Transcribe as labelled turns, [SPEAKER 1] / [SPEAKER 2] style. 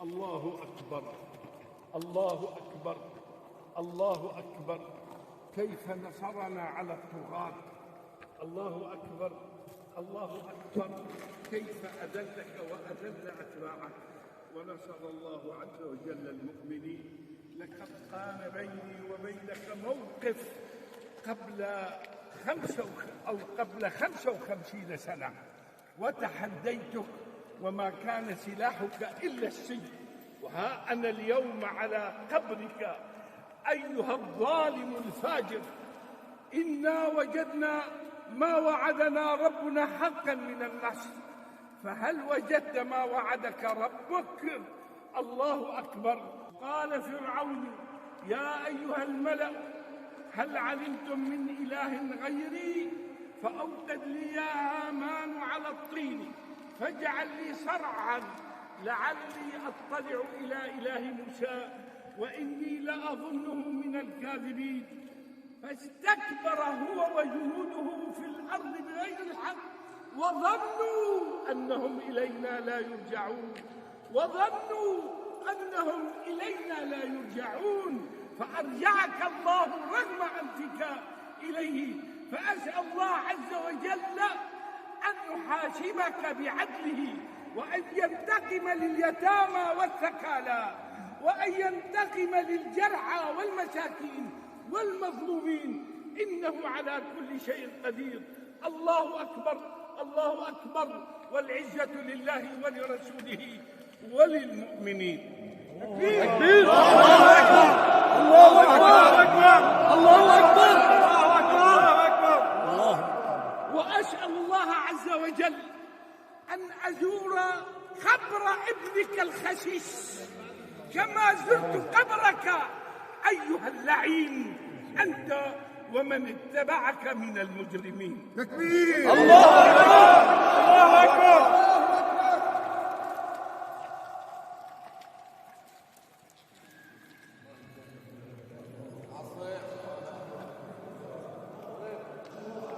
[SPEAKER 1] الله أكبر الله أكبر الله أكبر، كيف نصرنا على الطغاة. الله أكبر الله أكبر، كيف أذلك وأذل أتباعك. ونصر الله عز وجل المؤمنين. لقد كان بيني وبينك موقف قبل 55 سنة، وتحديتك وما كان سلاحك إلا السيف، وها أنا اليوم على قبرك أيها الظالم الفاجر. إنا وجدنا ما وعدنا ربنا حقا من النصر، فهل وجدت ما وعدك ربك؟ الله أكبر. قال فرعون يا أيها الملأ هل علمتم من إله غيري فأوقد لي يا هامان على الطين فاجعل لي صرعا لعلي أطلع إلى إله موسى وإني لأظنه من الكاذبين. فاستكبر هو وجنوده في الأرض بغير الحق وظنوا أنهم إلينا لا يرجعون فأرجعك الله رغم أنفك إليه. فأسأل الله عز وجل أن يحاسبك بعدله، وأن ينتقم لليتامى والثكالى، وأن ينتقم للجرحى والمساكين والمظلومين، إنه على كل شيء قدير. الله أكبر الله أكبر، والعزة لله ولرسوله وللمؤمنين. تكبير الله أكبر الله أكبر الله أكبر الله أكبر. وأسأل الله عز وجل أن أزور قبر ابنك الخسيس كما زرت قبرك أيها اللعين أنت ومن اتبعك من المجرمين. تكبير الله أكبر